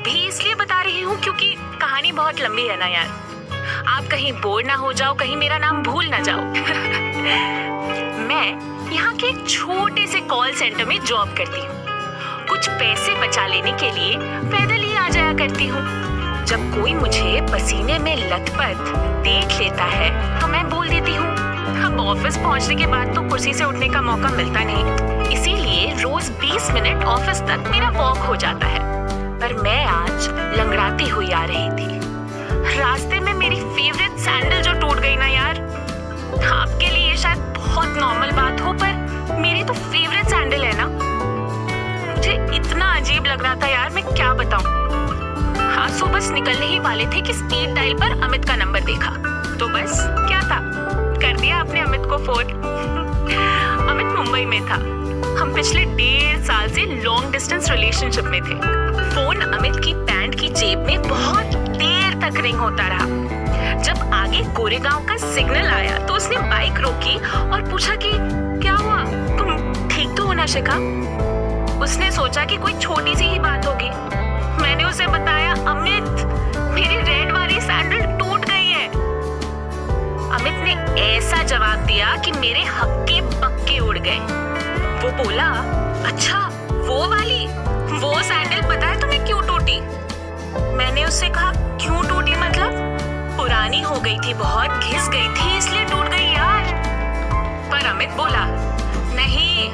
अभी इसलिए बता रही हूँ क्योंकि कहानी बहुत लंबी है ना यार। आप कहीं बोर ना हो जाओ, कहीं मेरा नाम भूल ना जाओ। मैं यहाँ के एक छोटे से कॉल सेंटर में जॉब करती हूँ। कुछ पैसे बचा लेने के लिए पैदल ही आ जाया करती हूँ। जब कोई मुझे पसीने में लथपथ देख लेता है तो मैं बोल देती हूँ अब ऑफिस पहुँचने के बाद तो कुर्सी से उठने का मौका मिलता नहीं, इसीलिए रोज 20 मिनट ऑफिस तक मेरा वॉक हो जाता है। पर मैं आज लंगड़ाती हुई आ रही थी। रास्ते में मेरी फेवरेट सैंडल जो टूट गई ना यार। आपके लिए शायद बहुत नॉर्मल बात हो, पर मेरी तो फेवरेट सैंडल है ना। मुझे इतना अजीब लग रहा था यार, मैं क्या बताऊं। आंसू बस निकलने ही वाले थे कि स्पीड डायल पर अमित का नंबर देखा तो बस क्या था, कर दिया आपने अमित को फोन। अमित मुंबई में था। हम पिछले 1.5 साल से लॉन्ग डिस्टेंस रिलेशनशिप में थे। फोन अमित की पैंट की जेब में बहुत देर तक रिंग होता रहा। जब आगे गोरेगांव का सिग्नल आया तो उसने बाइक रोकी और पूछा कि क्या हुआ, तुम ठीक तो हो ना शिखा। उसने सोचा कि कोई छोटी सी ही बात होगी। मैंने उसे बताया अमित मेरी रेड वाली सैंडल टूट गई है। अमित ने ऐसा जवाब दिया कि मेरे हक्के बक्के उड़ गए। वो बोला अच्छा वो वाली, वो सैंडल पता है तुम्हें क्यों टूटी। मैंने उससे कहा क्यों टूटी मतलब, पुरानी हो गई थी, बहुत घिस गई थी इसलिए टूट गई यार। पर अमित बोला नहीं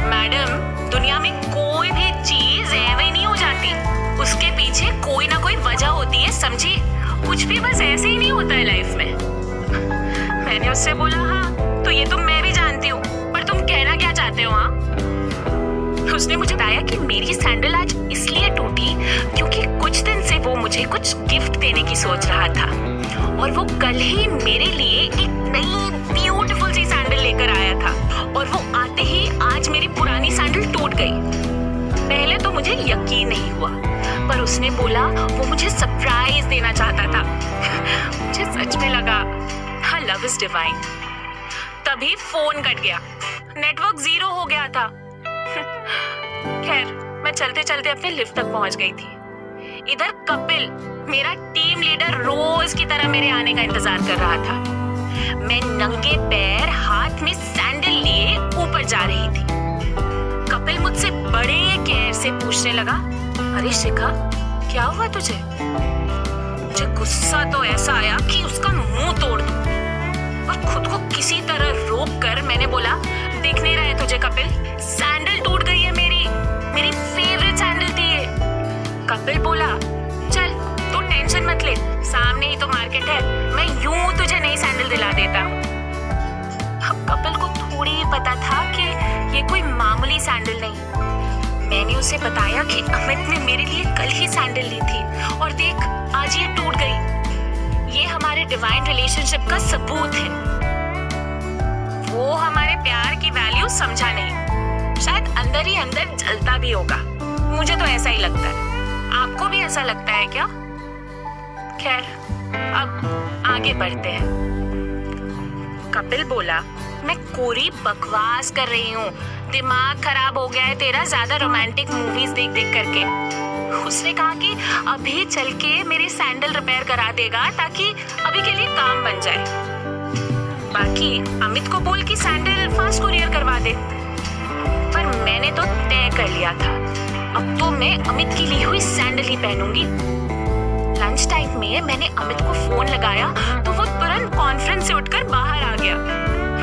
मैडम, दुनिया में कोई भी चीज ऐवे नहीं हो जाती, उसके पीछे कोई ना कोई वजह होती है, समझी। कुछ भी बस ऐसे ही नहीं होता है लाइफ में। मैंने उससे बोला हाँ तो ये तो मैं भी जानती हूँ, पर तुम कहना क्या चाहते हो। हाँ, उसने मुझे बताया कि मेरी सैंडल आज इसलिए टूटी क्योंकि कुछ दिन से वो मुझे कुछ गिफ्ट देने की सोच रहा था और वो कल ही मेरे लिए एक नई ब्यूटीफुल सी सैंडल लेकर आया था और वो आते ही आज मेरी पुरानी सैंडल टूट गई। पहले तो मुझे यकीन नहीं हुआ, पर उसने बोला वो मुझे सरप्राइज देना चाहता था। मुझे सच में लगा हाँ लव इज डिवाइन। तभी फोन कट गया, नेटवर्क 0 हो गया था। खैर मैं चलते चलते अपने लिफ्ट तक पहुंच गई थी। इधर कपिल मेरा टीम लीडर रोज की तरह मेरे आने का इंतजार कर रहा था। मैं नंगे पैर हाथ में सैंडल लिए ऊपर जा रही थी। कपिल मुझसे बड़े केयर से पूछने लगा अरे शिखा क्या हुआ तुझे। मुझे गुस्सा तो ऐसा आया कि उसका मुंह तोड़ दूं, और खुद को किसी तरह रोक कर मैंने बोला दिख नहीं रहा है तुझे कपिल, सैंडल टूट गई है मेरी फेवरेट सैंडल थी ये। कपिल बोला चल तू टेंशन मत ले, सामने ही तो मार्केट है, मैं यूं तुझे नई सैंडल दिला देता हूँ। अब कपिल को थोड़ी ही पता था कि ये कोई मामूली सैंडल नहीं। मैंने उसे बताया कि अमित ने मेरे लिए कल ही सैंडल ली थी और देख आज ये टूट गई। ये हमारे डिवाइन रिलेशनशिप का सबूत है। वो हमारे प्यार की वैल्यू समझा नहीं, शायद अंदर ही अंदर जलता भी होगा। मुझे तो ऐसा ही लगता है, आपको भी ऐसा लगता है क्या। खैर अब आगे बढ़ते हैं। कपिल बोला मैं कोरी बकवास कर रही हूँ, दिमाग खराब हो गया है तेरा ज्यादा रोमांटिक मूवीज देख देख करके। उसने कहा कि अभी चल के मेरी सैंडल रिपेयर करा देगा ताकि अभी के लिए काम बन जाए। बाकी अमित को बोल कि सैंडल फास्ट कुरियर करवा दे। पर मैंने तो तय कर लिया था, अब तो मैं अमित की ली हुई सैंडल ही पहनूंगी। लंच टाइम में मैंने अमित को फोन लगाया तो वो तुरंत कॉन्फ्रेंस से उठकर बाहर आ गया।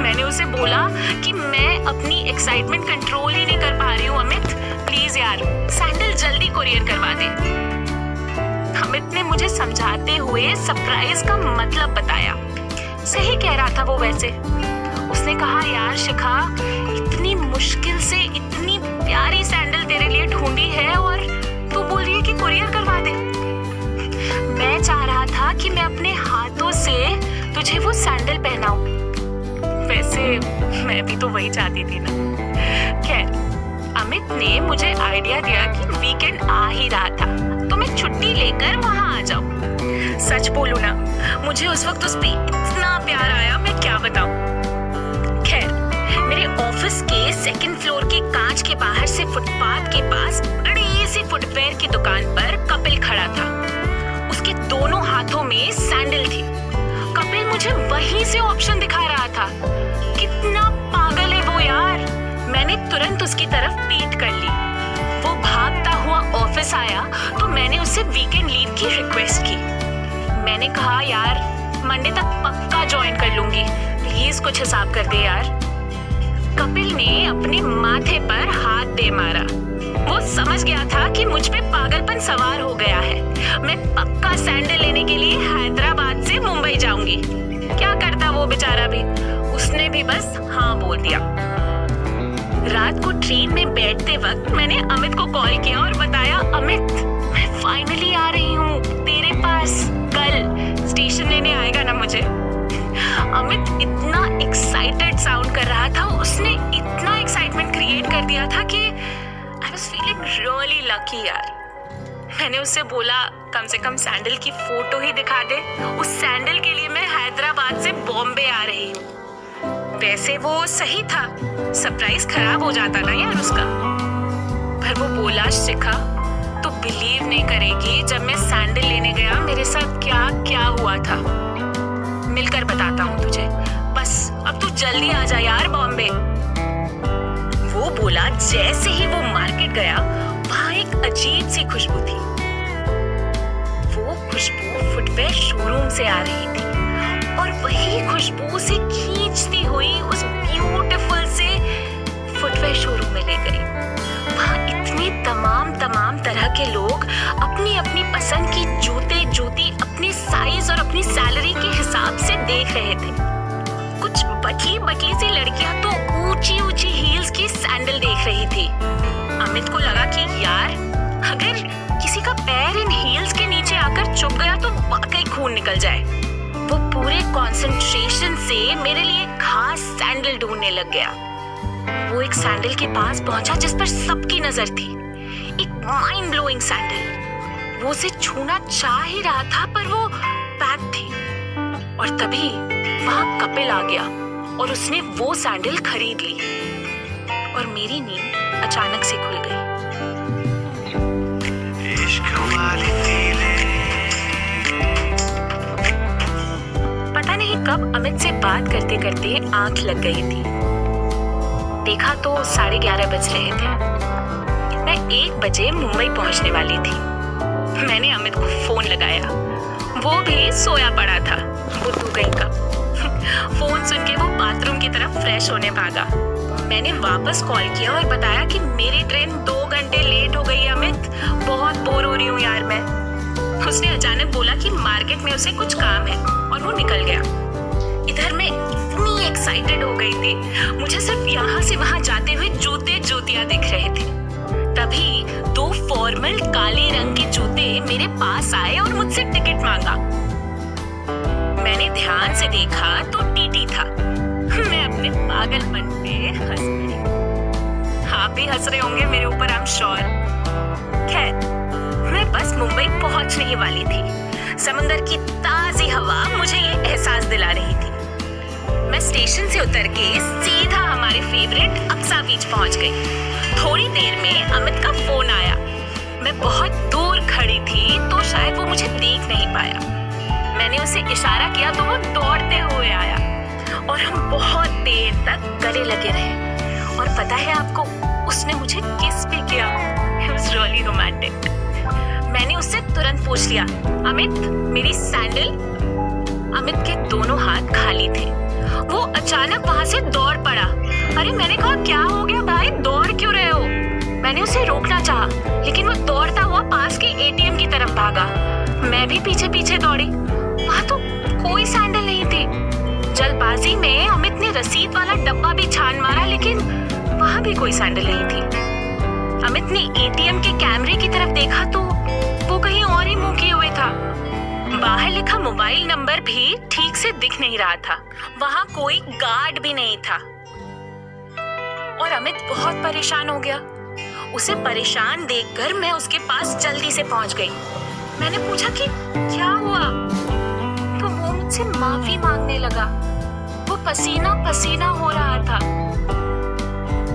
मैंने उसे बोला कि मैं अपनी एक्साइटमेंट कंट्रोल ही नहीं कर पा रही हूँ अमित, प्लीज यार सैंडल जल्दी कुरियर करवा दे। अमित ने मुझे समझाते हुए सरप्राइज का मतलब बताया। सही कह रहा था वो वैसे। उसने कहा यार शिखा इतनी मुश्किल से इतनी प्यारी सैंडल तेरे लिए ढूंढी है और तू बोल रही है कि कुरियर करवा दे। मैं चाह रहा था कि मैं अपने हाथों से तुझे वो सैंडल पहनाऊं। वैसे मैं भी तो वही चाहती थी ना। खैर अमित ने मुझे आइडिया दिया कि वीकेंड आ ही रहा था तो मैं छुट्टी लेकर वहां आ जाऊं। सच बोलूं ना, मुझे उस वक्त उस पे इतना प्यार आया मैं क्या बताऊं। खैर मेरे ऑफिस के सेकंड फ्लोर के कांच के बाहर से फुटपाथ के पास बड़ी सी फुटवेयर की दुकान पर कपिल ही से ऑप्शन दिखा रहा था। कितना पागल है वो यार। मैंने तुरंत उसकी तरफ पीठ कर ली। वो भागता हुआ ऑफिस आया तो मैंने उससे वीकेंड लीव की रिक्वेस्ट की। मैंने कहा यार मंडे तक पक्का ज्वाइन कर लूंगी, प्लीज कुछ हिसाब कर दे यार। कपिल ने अपने माथे पर हाथ दे मारा। वो समझ गया था कि मुझ पे पागलपन सवार हो गया है। मैं पक्का सैंडल लेने के लिए हैदराबाद से मुंबई जाऊंगी। क्या करता वो बेचारा भी, उसने भी बस हाँ बोल दिया। रात को ट्रेन में बैठते वक्त मैंने अमित को कॉल किया और बताया, अमित मैं फाइनली आ रही हूँ तेरे पास, कल स्टेशन लेने आएगा ना मुझे। अमित इतना एक्साइटेड साउंड कर रहा था, उसने इतना एक्साइटमेंट क्रिएट कर दिया था कि I was feeling really lucky यार। मैंने उससे बोला कम से कम सैंडल की फोटो ही दिखा दे, उस सैंडल के लिए मैं हैदराबाद से बॉम्बे आ रही हूँ। वैसे वो सही था, सरप्राइज खराब हो जाता ना यार उसका। पर वो बोला, शिखा तो बिलीव नहीं करेगी, जब मैं सैंडल लेने गया मेरे साथ क्या क्या हुआ था। मिलकर बताता हूँ तुझे, बस अब तू जल्दी आ जा यार बॉम्बे। वो बोला। जैसे ही वो मार्केट गया वहाँ एक अजीब सी खुशबू थी। वो खुशबू फुटवेयर शोरूम से आ रही थी और वही खुशबू उसे खींचती हुई उस ब्यूटीफुल से फुटवेयर शोरूम में ले गई। वहाँ इतने तमाम तरह के लोग अपनी अपनी पसंद की जूती अपने साइज और अपनी सैलरी के हिसाब से देख रहे थे। कुछ बटली सी लड़कियां तो ऊंची हील्स की सैंडल देख रही थी। अमित को लगा कि यार अगर किसी का पैर इन हील्स के नीचे आकर चुभ गया तो वाकई खून निकल जाए। वो पूरे कंसंट्रेशन से मेरे लिए खास सैंडल ढूंढने लग गया। वो एक सैंडल के पास पहुंचा जिस पर सबकी नजर थी, एक माइंड ब्लोइंग सैंडल। वो उसे छूना चाह ही रहा था पर वो पैक थी। और तभी वहां कपिल आ गया और उसने वो सैंडल खरीद ली और मेरी नींद अचानक से खुल गई। पता नहीं कब अमित से बात करते करते आंख लग गई थी। देखा तो 11:30 बज रहे थे। मैं 1 बजे मुंबई पहुंचने वाली थी। मैंने अमित को फोन लगाया, वो भी सोया पड़ा था, बुद्धू कहीं का। फोन सुन के वो बाथरूम की तरफ फ्रेश होने भागा। मैंने वापस कॉल किया और बताया कि मेरी ट्रेन 2 घंटे लेट हो गई अमित, बहुत बोर हो रही हूँ यार मैं। उसने अचानक बोला कि मार्केट में उसे कुछ काम है और वो निकल गया। इधर मैं इतनी एक्साइटेड हो गई थी, मुझे सिर्फ यहाँ से वहाँ जाते हुए जूतियां दिख रहे थे। तभी 2 फॉर्मल काले रंग के जूते मेरे पास आए और मुझसे टिकट मांगा। मैंने ध्यान से देखा तो टीटी था। मैं अपने पागलपन पे हंस पड़ी। आप भी हंस रहे होंगे मेरे ऊपर, आई एम श्योर। खैर, मैं बस मुंबई पहुंचने ही वाली थी। समुंदर की ताजी हवा मुझे ये एहसास दिला रही थी। मैं स्टेशन से उतर के सीधा हमारे फेवरेट अक्सा बीच पहुंच गई। थोड़ी देर में अमित का फोन आया। मैं बहुत दूर खड़ी थी तो शायद वो मुझे देख नहीं पाया। मैंने उसे इशारा किया तो वो दौड़ते हुए आया और हम बहुत देर तक गले लगे रहे। और पता है आपको, उसने मुझे किस भी किया। It was really romantic. मैंने उससे तुरंत पूछ लिया, अमित मेरी सैंडल? अमित के दोनों हाथ खाली थे। वो अचानक वहां से दौड़ पड़ा। अरे मैंने कहा, क्या हो गया भाई, दौड़ क्यों रहे हो? मैंने उसे रोकना चाहा, लेकिन वो दौड़ता हुआ पास के एटीएम की तरफ भागा। मैं भी पीछे पीछे दौड़ी। वहां तो कोई सैंडल नहीं थी। जल्दबाजी में अमित ने रसीद वाला डब्बा भी छान मारा, लेकिन वहां भी कोई सैंडल नहीं थी। अमित ने एटीएम के कैमरे की तरफ देखा तो वो कहीं और ही मुंह किए हुए था। बाहर लिखा मोबाइल नंबर भी ठीक से दिख नहीं रहा था। वहां कोई गार्ड भी नहीं था। और अमित बहुत परेशान हो गया। उसे परेशान देखकर मैं उसके पास जल्दी से पहुंच गई। मैंने पूछा कि क्या हुआ, तो वो मुझसे माफी मांगने लगा। वो पसीना पसीना हो रहा था।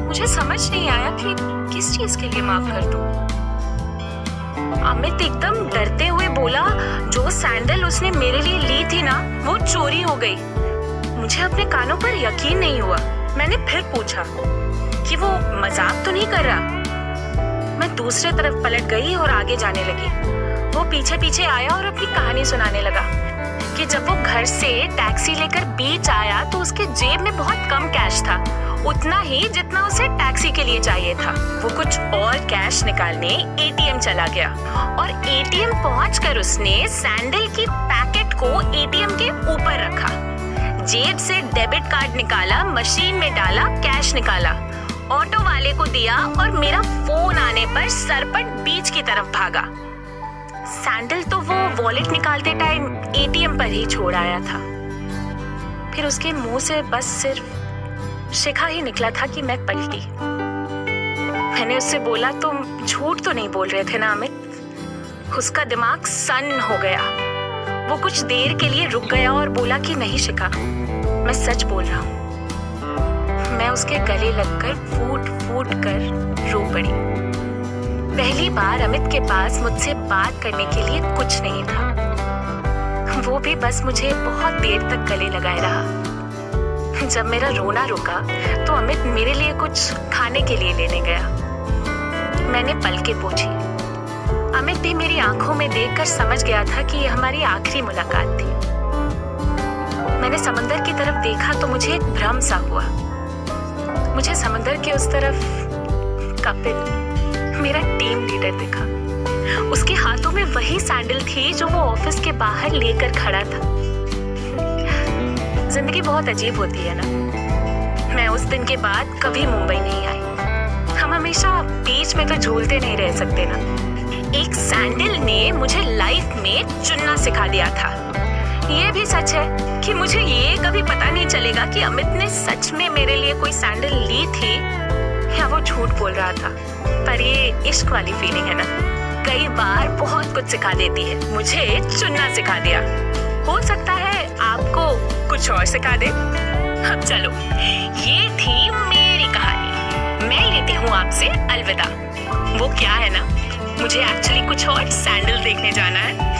मुझे समझ नहीं आया कि किस चीज के लिए माफ कर दूं। अमित एकदम डरते हुए बोला, जो सैंडल उसने मेरे लिए ली थी ना, वो चोरी हो गई। मुझे अपने कानों पर यकीन नहीं हुआ। मैंने फिर पूछा कि वो मजाक तो नहीं कर रहा। मैं दूसरे तरफ पलट गई और आगे जाने लगी। वो पीछे पीछे आया और अपनी कहानी सुनाने लगा कि जब वो घर से टैक्सी लेकर बीच आया तो उसके जेब में बहुत कम कैश था, उतना ही जितना उसे टैक्सी के लिए चाहिए था। वो कुछ और कैश निकालने एटीएम चला गया और एटीएम पहुंचकर उसने सैंडल की पैकेट को एटीएम के ऊपर रखा, जेब से डेबिट कार्ड निकाला, मशीन में डाला, कैश निकाला, ऑटो वाले को दिया और मेरा फोन आने पर सरपट बीच की तरफ भागा। सैंडल तो वो वॉलेट निकालते टाइम एटीएम पर ही छोड़ आया था। फिर उसके मुंह से बस सिर्फ शिखा ही निकला था कि मैं पलटी। मैंने उससे बोला, तुम झूठ तो नहीं बोल रहे थे ना अमित? उसका दिमाग सन्न हो गया। वो कुछ देर के लिए रुक गया और बोला कि नहीं शिखा, मैं सच बोल रहा हूँ। मैं उसके गले लगकर फूट फूट कर रो पड़ी। पहली बार अमित के पास मुझसे बात करने के लिए कुछ नहीं था। वो भी बस मुझे बहुत देर तक गले लगाए रहा। जब मेरा रोना रुका तो अमित मेरे लिए कुछ खाने के लिए लेने गया। मैंने पलकें पोंछी। अमित भी मेरी आंखों में देखकर समझ गया था कि ये हमारी आखिरी मुलाकात थी। मैंने समंदर की तरफ देखा तो मुझे एक भ्रम सा हुआ। मुझे समंदर के उस तरफ कपिल, मेरा टीम लीडर दिखा। उसके हाथों में वही सैंडल थी जो वो ऑफिस के बाहर लेकर खड़ा था। जिंदगी बहुत अजीब होती है ना। मैं उस दिन के बाद कभी मुंबई नहीं आई। हम हमेशा बीच में तो झूलते नहीं रह सकते ना। एक सैंडल ने मुझे लाइफ में चुनना सिखा दिया था। ये भी सच है कि मुझे ये कभी पता नहीं चलेगा कि अमित ने सच में मेरे लिए कोई सैंडल ली थी या वो झूठ बोल रहा था। पर ये इश्क वाली फीलिंग है ना, कई बार बहुत कुछ सिखा देती है। मुझे चुनना सिखा दिया, हो सकता है आपको कुछ और सिखा दे। अब चलो, ये थी मेरी कहानी। मैं लेती हूँ आपसे अलविदा। वो क्या है ना, मुझे एक्चुअली कुछ और सैंडल देखने जाना है।